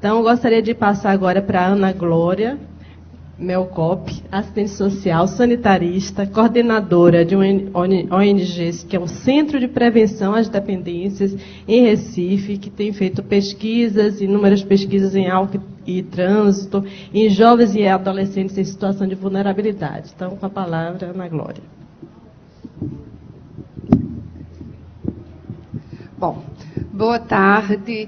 Então, eu gostaria de passar agora para a Ana Glória Melcop, assistente social, sanitarista, coordenadora de um ONG, que é um Centro de Prevenção às Dependências em Recife, que tem feito pesquisas, inúmeras pesquisas em álcool e trânsito, em jovens e adolescentes em situação de vulnerabilidade. Então, com a palavra, Ana Glória. Bom, boa tarde.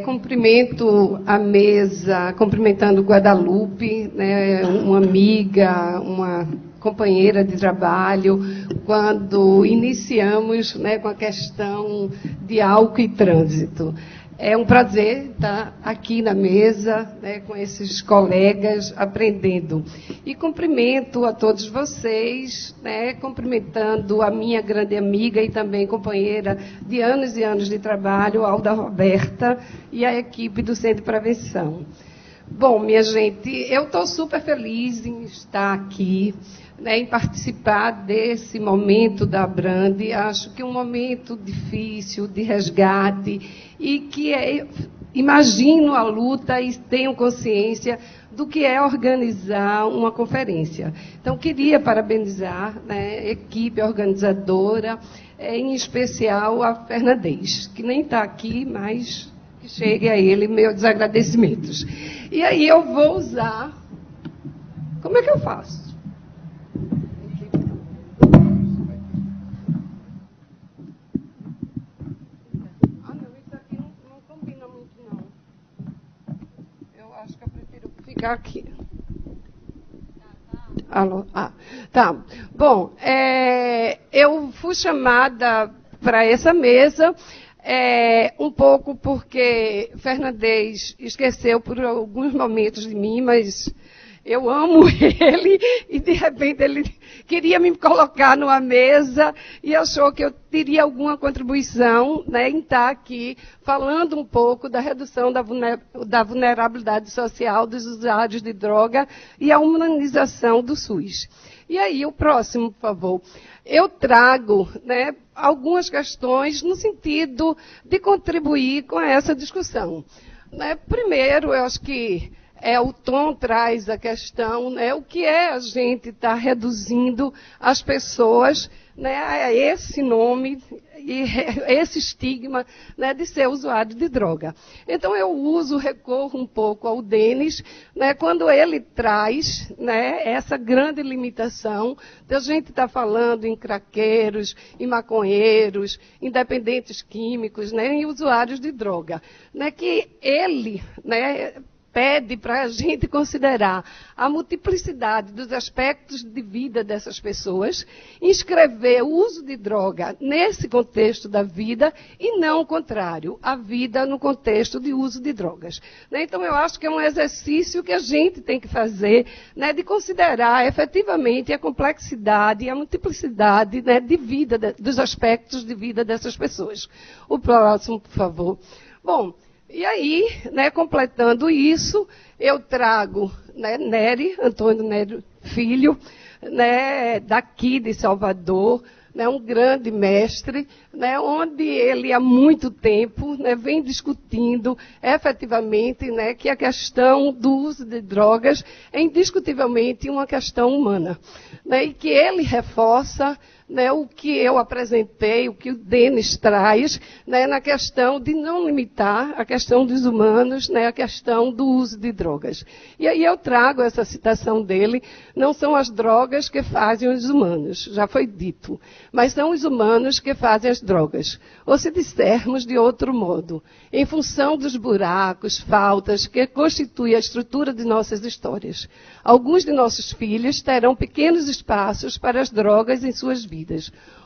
Cumprimento a mesa, cumprimentando Guadalupe, né, uma amiga, uma companheira de trabalho, quando iniciamos, né, com a questão de álcool e trânsito. É um prazer estar aqui na mesa, né, com esses colegas, aprendendo. E cumprimento a todos vocês, né, cumprimentando a minha grande amiga e também companheira de anos e anos de trabalho, Alda Roberta, e a equipe do Centro de Prevenção. Bom, minha gente, eu estou super feliz em estar aqui, né, em participar desse momento da Abrande. Acho que é um momento difícil de resgate e que imagino a luta e tenho consciência do que é organizar uma conferência. Então, queria parabenizar, né, a equipe organizadora, em especial a Fernandes, que nem está aqui, mas que chegue a ele meus agradecimentos. E aí eu vou usar... Como é que eu faço? Ficar aqui. Alô? Tá. Bom, eu fui chamada para essa mesa um pouco porque Fernandes esqueceu por alguns momentos de mim, mas eu amo ele e, de repente, ele queria me colocar numa mesa e achou que eu teria alguma contribuição, né, em estar aqui falando um pouco da redução da vulnerabilidade social dos usuários de droga e a humanização do SUS. E aí, o próximo, por favor. Eu trago, né, algumas questões no sentido de contribuir com essa discussão. Né, primeiro, eu acho que o Tom traz a questão, né, o que é a gente estar reduzindo as pessoas, né, a esse nome e esse estigma, né, de ser usuário de droga. Então, eu recorro um pouco ao Denis, né, quando ele traz, né, essa grande limitação de a gente estar falando em craqueiros, em maconheiros, em dependentes químicos, né, em usuários de droga. Né, que ele, né, pede para a gente considerar a multiplicidade dos aspectos de vida dessas pessoas, inscrever o uso de droga nesse contexto da vida e não o contrário, a vida no contexto de uso de drogas. Então, eu acho que é um exercício que a gente tem que fazer, né, de considerar efetivamente a complexidade e a multiplicidade, né, de vida, dos aspectos de vida dessas pessoas. O próximo, por favor. Bom, e aí, né, completando isso, eu trago, né, Antônio Nery Filho, né, daqui de Salvador, né, um grande mestre, né, onde ele há muito tempo, né, vem discutindo efetivamente, né, que a questão do uso de drogas é indiscutivelmente uma questão humana, né, e que ele reforça, né, o que eu apresentei, o que o Denis traz, né, na questão de não limitar a questão dos humanos, né, a questão do uso de drogas. E aí eu trago essa citação dele, não são as drogas que fazem os humanos, já foi dito, mas são os humanos que fazem as drogas. Ou se dissermos de outro modo, em função dos buracos, faltas que constituem a estrutura de nossas histórias. Alguns de nossos filhos terão pequenos espaços para as drogas em suas vidas.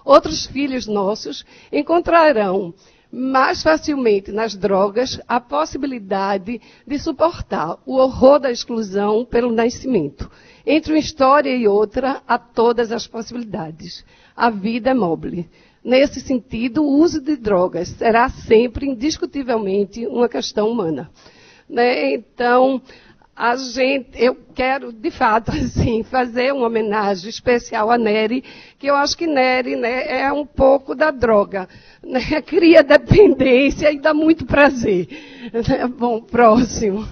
Outros filhos nossos encontrarão mais facilmente nas drogas a possibilidade de suportar o horror da exclusão pelo nascimento. Entre uma história e outra, há todas as possibilidades. A vida é móvel. Nesse sentido, o uso de drogas será sempre, indiscutivelmente, uma questão humana. Né? Então, eu quero, de fato, assim, fazer uma homenagem especial a Nery, que eu acho que Nery, né, é um pouco da droga, né, cria dependência e dá muito prazer. Bom, próximo.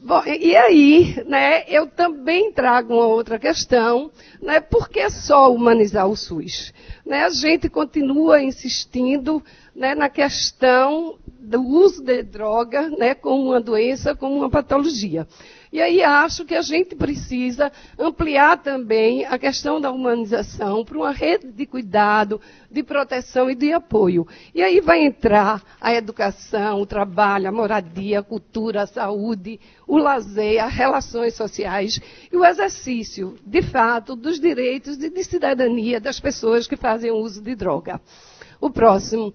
Bom, e aí, né, eu também trago uma outra questão, né, por que só humanizar o SUS? Né, a gente continua insistindo, né, na questão do uso de droga, né, como uma doença, como uma patologia. E aí acho que a gente precisa ampliar também a questão da humanização para uma rede de cuidado, de proteção e de apoio. E aí vai entrar a educação, o trabalho, a moradia, a cultura, a saúde, o lazer, as relações sociais e o exercício, de fato, dos direitos e de cidadania das pessoas que fazem uso de droga. O próximo.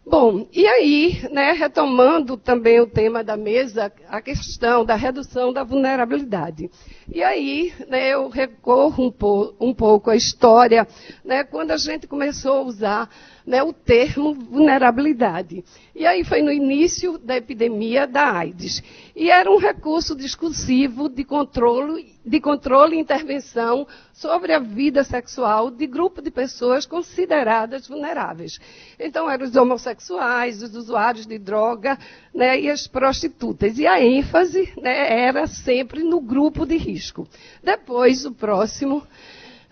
Bom, e aí, né, retomando também o tema da mesa, a questão da redução da vulnerabilidade. E aí, né, eu recorro um pouco à história, né, quando a gente começou a usar, né, o termo vulnerabilidade. E aí foi no início da epidemia da AIDS. E era um recurso discursivo de controle e intervenção sobre a vida sexual de grupo de pessoas consideradas vulneráveis. Então, eram os homossexuais, os usuários de droga, né, e as prostitutas. E a ênfase, né, era sempre no grupo de risco. Depois, o próximo,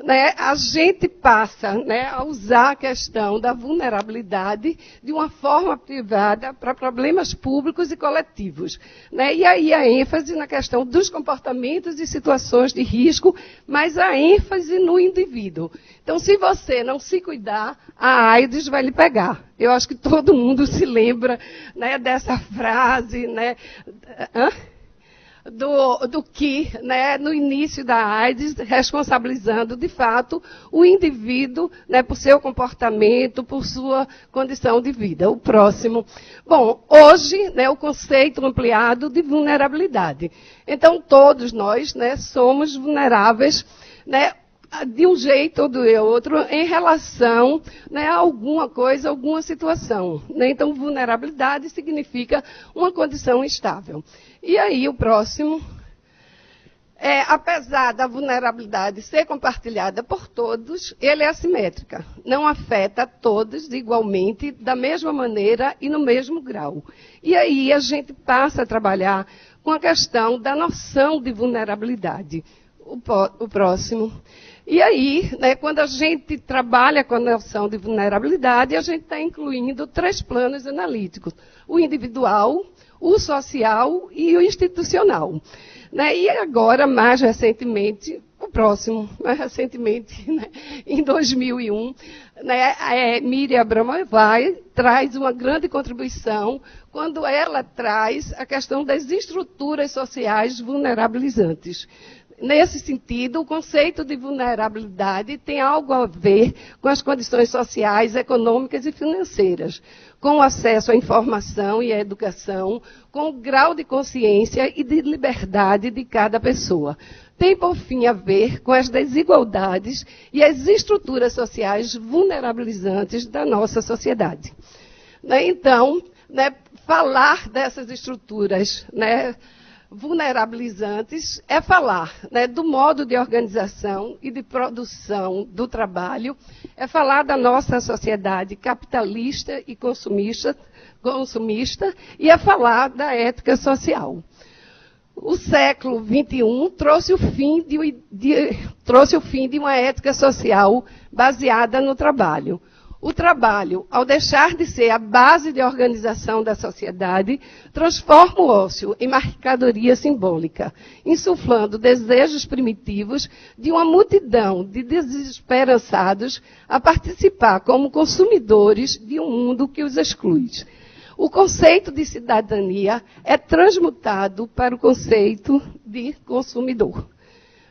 né, a gente passa, né, a usar a questão da vulnerabilidade de uma forma privada para problemas públicos e coletivos. Né, e aí a ênfase na questão dos comportamentos e situações de risco, mas a ênfase no indivíduo. Então, se você não se cuidar, a AIDS vai lhe pegar. Eu acho que todo mundo se lembra, né, dessa frase, né? Do que, né, no início da AIDS, responsabilizando, de fato, o indivíduo, né, por seu comportamento, por sua condição de vida. O próximo. Bom, hoje, né, o conceito ampliado de vulnerabilidade. Então, todos nós, né, somos vulneráveis, né, de um jeito ou do outro, em relação, né, a alguma coisa, alguma situação. Né? Então, vulnerabilidade significa uma condição instável. E aí, o próximo. Apesar da vulnerabilidade ser compartilhada por todos, ele é assimétrica. Não afeta todos igualmente, da mesma maneira e no mesmo grau. E aí, a gente passa a trabalhar com a questão da noção de vulnerabilidade. O próximo. E aí, né, quando a gente trabalha com a noção de vulnerabilidade, a gente está incluindo 3 planos analíticos: o individual, o social e o institucional. Né, e agora, mais recentemente, o próximo, mais recentemente, né, em 2001, né, Miriam Abramovay traz uma grande contribuição quando ela traz a questão das estruturas sociais vulnerabilizantes. Nesse sentido, o conceito de vulnerabilidade tem algo a ver com as condições sociais, econômicas e financeiras, com o acesso à informação e à educação, com o grau de consciência e de liberdade de cada pessoa. Tem, por fim, a ver com as desigualdades e as estruturas sociais vulnerabilizantes da nossa sociedade. Né? Então, né, falar dessas estruturas, né, vulnerabilizantes é falar, né, do modo de organização e de produção do trabalho, é falar da nossa sociedade capitalista e consumista e é falar da ética social. O século XXI trouxe o fim de uma ética social baseada no trabalho. O trabalho, ao deixar de ser a base de organização da sociedade, transforma o ócio em mercadoria simbólica, insuflando desejos primitivos de uma multidão de desesperançados a participar como consumidores de um mundo que os exclui. O conceito de cidadania é transmutado para o conceito de consumidor.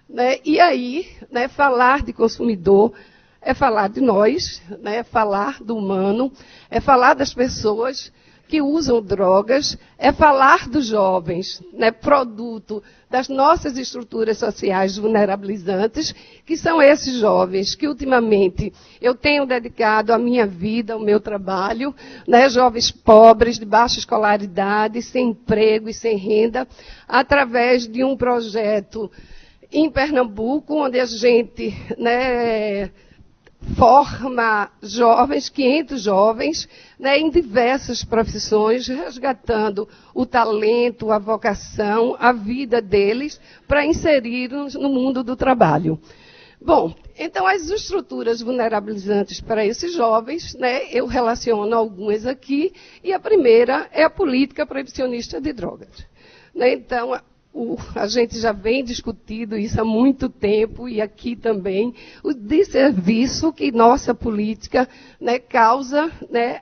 Né? E aí, né, falar de consumidor é falar de nós, né, é falar do humano, é falar das pessoas que usam drogas, é falar dos jovens, né, produto das nossas estruturas sociais vulnerabilizantes, que são esses jovens que ultimamente eu tenho dedicado a minha vida, ao meu trabalho, né, jovens pobres, de baixa escolaridade, sem emprego e sem renda, através de um projeto em Pernambuco, onde a gente, né, forma jovens, 500 jovens, né, em diversas profissões, resgatando o talento, a vocação, a vida deles para inserir no mundo do trabalho. Bom, então as estruturas vulnerabilizantes para esses jovens, né, eu relaciono algumas aqui, e a primeira é a política proibicionista de drogas. Né, então, a gente já vem discutindo isso há muito tempo, e aqui também, o desserviço que nossa política, né, causa, né,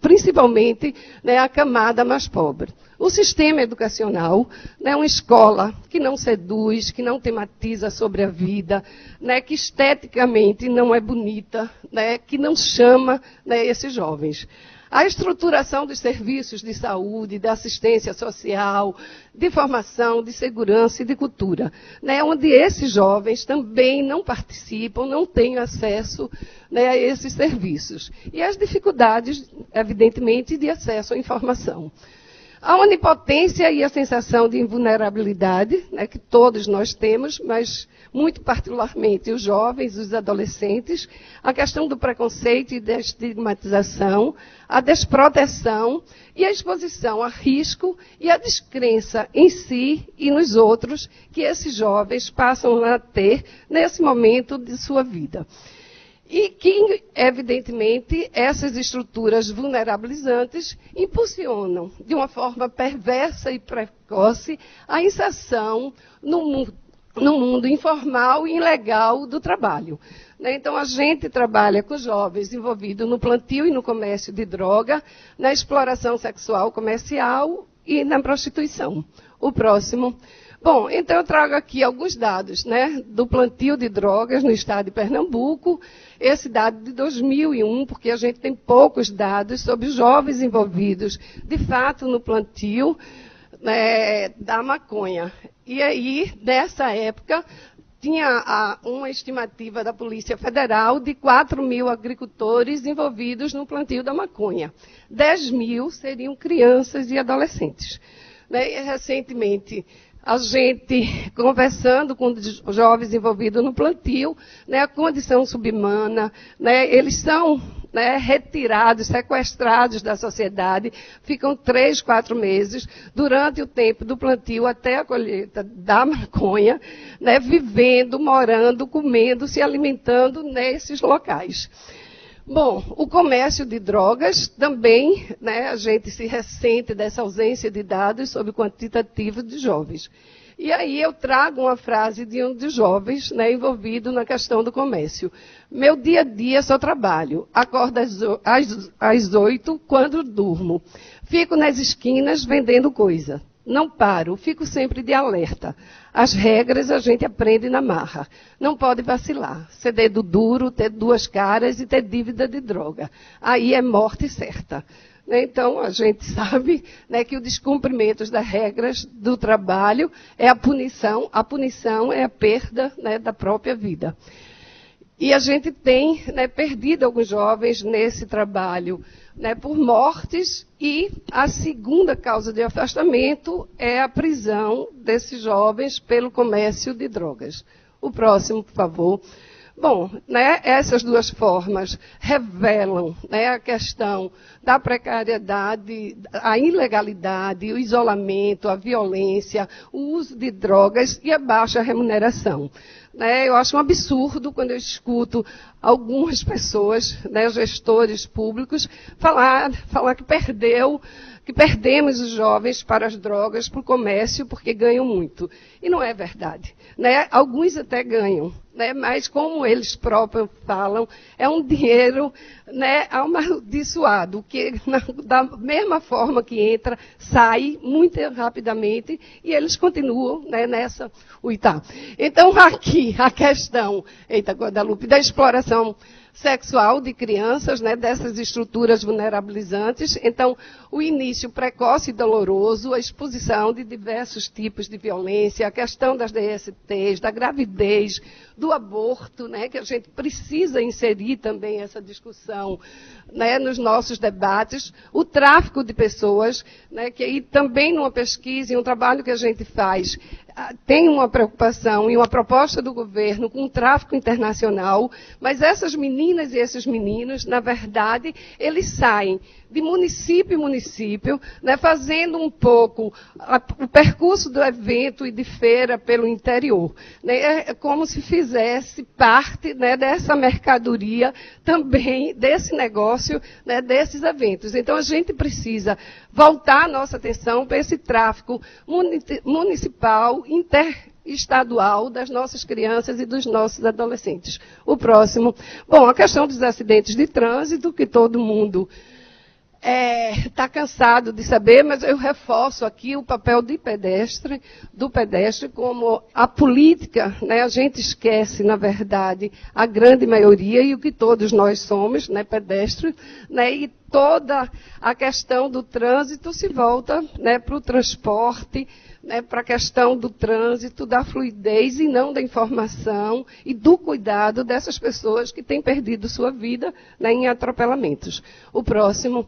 principalmente, né, a camada mais pobre. O sistema educacional, né, uma escola que não seduz, que não tematiza sobre a vida, né, que esteticamente não é bonita, né, que não chama, né, esses jovens. A estruturação dos serviços de saúde, de assistência social, de formação, de segurança e de cultura, né, onde esses jovens também não participam, não têm acesso, né, a esses serviços. E as dificuldades, evidentemente, de acesso à informação. A onipotência e a sensação de invulnerabilidade, né, que todos nós temos, mas muito particularmente os jovens, os adolescentes, a questão do preconceito e da estigmatização, a desproteção e a exposição a risco e a descrença em si e nos outros que esses jovens passam a ter nesse momento de sua vida. E que, evidentemente, essas estruturas vulnerabilizantes impulsionam, de uma forma perversa e precoce, a inserção no mundo informal e ilegal do trabalho. Então, a gente trabalha com jovens envolvidos no plantio e no comércio de droga, na exploração sexual comercial e na prostituição. O próximo. Bom, então eu trago aqui alguns dados, né, do plantio de drogas no estado de Pernambuco, esse dado de 2001, porque a gente tem poucos dados sobre os jovens envolvidos, de fato, no plantio, né, da maconha. E aí, nessa época, tinha uma estimativa da Polícia Federal de 4.000 agricultores envolvidos no plantio da maconha. 10.000 seriam crianças e adolescentes. Né, e, recentemente, a gente, conversando com os jovens envolvidos no plantio, né, a condição subhumana, né, eles são, né, retirados, sequestrados da sociedade, ficam 3, 4 meses, durante o tempo do plantio até a colheita da maconha, né, vivendo, morando, comendo, se alimentando nesses locais. Bom, o comércio de drogas também, né, a gente se ressente dessa ausência de dados sobre o quantitativo de jovens. E aí eu trago uma frase de um dos jovens, né, envolvido na questão do comércio. Meu dia a dia só trabalho. Acordo às 8 quando durmo. Fico nas esquinas vendendo coisa. Não paro, fico sempre de alerta. As regras a gente aprende na marra. Não pode vacilar. Ser dedo duro, ter 2 caras e ter dívida de droga. Aí é morte certa. Então, a gente sabe, né, que o descumprimento das regras do trabalho é a punição é a perda, né, da própria vida. E a gente tem, né, perdido alguns jovens nesse trabalho, né, por mortes, e a segunda causa de afastamento é a prisão desses jovens pelo comércio de drogas. O próximo, por favor. Bom, né, essas duas formas revelam, né, a questão da precariedade, a ilegalidade, o isolamento, a violência, o uso de drogas e a baixa remuneração. Né, eu acho um absurdo quando eu escuto algumas pessoas, né, gestores públicos, falar que perdemos os jovens para as drogas, para o comércio, porque ganham muito. E não é verdade. Né? Alguns até ganham, né? Mas como eles próprios falam, é um dinheiro, né, amaldiçoado, que da mesma forma que entra, sai muito rapidamente e eles continuam, né, nessa uitá. Então, aqui, a questão, Guadalupe, da exploração sexual de crianças, né, dessas estruturas vulnerabilizantes. Então, o início precoce e doloroso, a exposição de diversos tipos de violência, a questão das DSTs, da gravidez, do aborto, né, que a gente precisa inserir também essa discussão, né, nos nossos debates, o tráfico de pessoas, né, que aí também numa pesquisa e um trabalho que a gente faz, tem uma preocupação e uma proposta do governo com o tráfico internacional, mas essas meninas e esses meninos, na verdade, eles saem de município em município, né, fazendo um pouco o percurso do evento e de feira pelo interior. Né, é como se fizesse parte, né, dessa mercadoria também, desse negócio, né, desses eventos. Então, a gente precisa voltar a nossa atenção para esse tráfico municipal, interestadual das nossas crianças e dos nossos adolescentes. O próximo. Bom, a questão dos acidentes de trânsito, que todo mundo está cansado de saber, mas eu reforço aqui o papel do pedestre como a política, né, a gente esquece, na verdade, a grande maioria e o que todos nós somos, né, pedestres, né, e toda a questão do trânsito se volta, né, para o transporte, né, para a questão do trânsito, da fluidez e não da informação e do cuidado dessas pessoas que têm perdido sua vida, né, em atropelamentos. O próximo.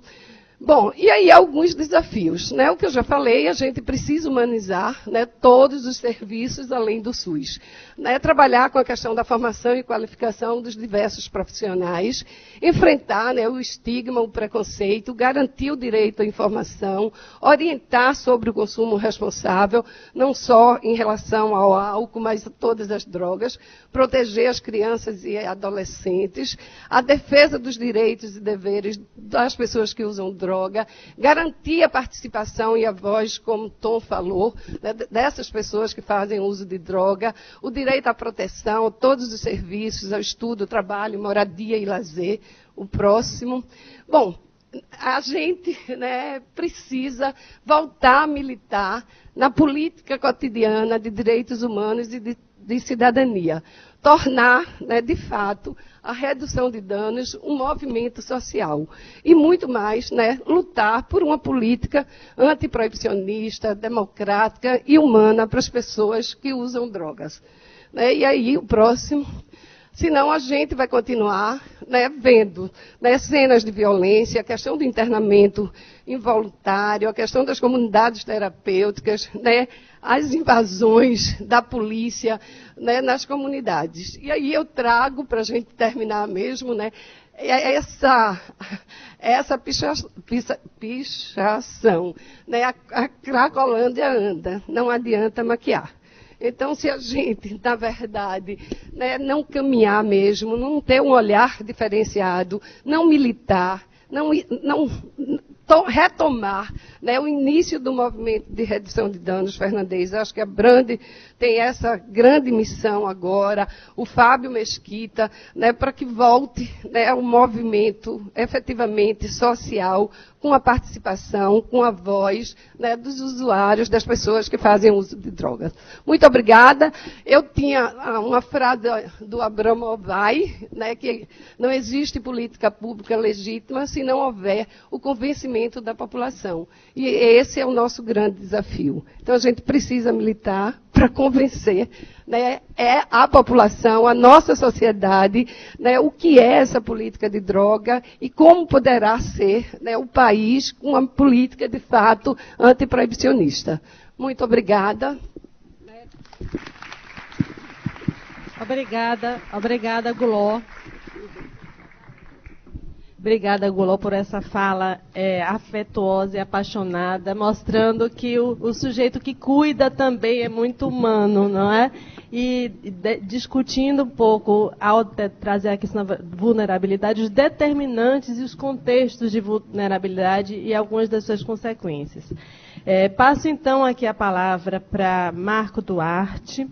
Bom, e aí alguns desafios, né? O que eu já falei, a gente precisa humanizar, né, todos os serviços além do SUS. Né? Trabalhar com a questão da formação e qualificação dos diversos profissionais, enfrentar, né, o estigma, o preconceito, garantir o direito à informação, orientar sobre o consumo responsável, não só em relação ao álcool, mas a todas as drogas, proteger as crianças e adolescentes, a defesa dos direitos e deveres das pessoas que usam droga, garantir a participação e a voz, como Tom falou, né, dessas pessoas que fazem uso de droga, o direito à proteção, a todos os serviços, ao estudo, trabalho, moradia e lazer. O próximo. Bom, a gente, né, precisa voltar a militar na política cotidiana de direitos humanos e de cidadania. Tornar, né, de fato, a redução de danos um movimento social. E muito mais, né, lutar por uma política antiproibicionista, democrática e humana para as pessoas que usam drogas. Né, e aí, o próximo. Senão a gente vai continuar, né, vendo, né, cenas de violência, a questão do internamento involuntário, a questão das comunidades terapêuticas, né, as invasões da polícia, né, nas comunidades. E aí eu trago, para a gente terminar mesmo, né, essa pichação. Né, a Cracolândia anda, não adianta maquiar. Então, se a gente, na verdade, né, não caminhar mesmo, não ter um olhar diferenciado, não militar, não retomar, né, o início do movimento de redução de danos, Fernandes, acho que a Brande tem essa grande missão agora, o Fábio Mesquita, né, para que volte, né, um movimento efetivamente social, com a participação, com a voz, né, dos usuários, das pessoas que fazem uso de drogas. Muito obrigada. Eu tinha uma frase do Abraham Ovai, né, que não existe política pública legítima se não houver o convencimento da população. E esse é o nosso grande desafio. Então, a gente precisa militar para convencer, né, a população, a nossa sociedade, né, o que é essa política de droga e como poderá ser, né, o país com uma política, de fato, antiproibicionista. Muito obrigada. Obrigada, Guló. Obrigada, Guló, por essa fala afetuosa e apaixonada, mostrando que o sujeito que cuida também é muito humano, não é? E discutindo um pouco, ao trazer a questão da vulnerabilidade, os determinantes e os contextos de vulnerabilidade e algumas das suas consequências. Passo, então, aqui a palavra para Marco Duarte.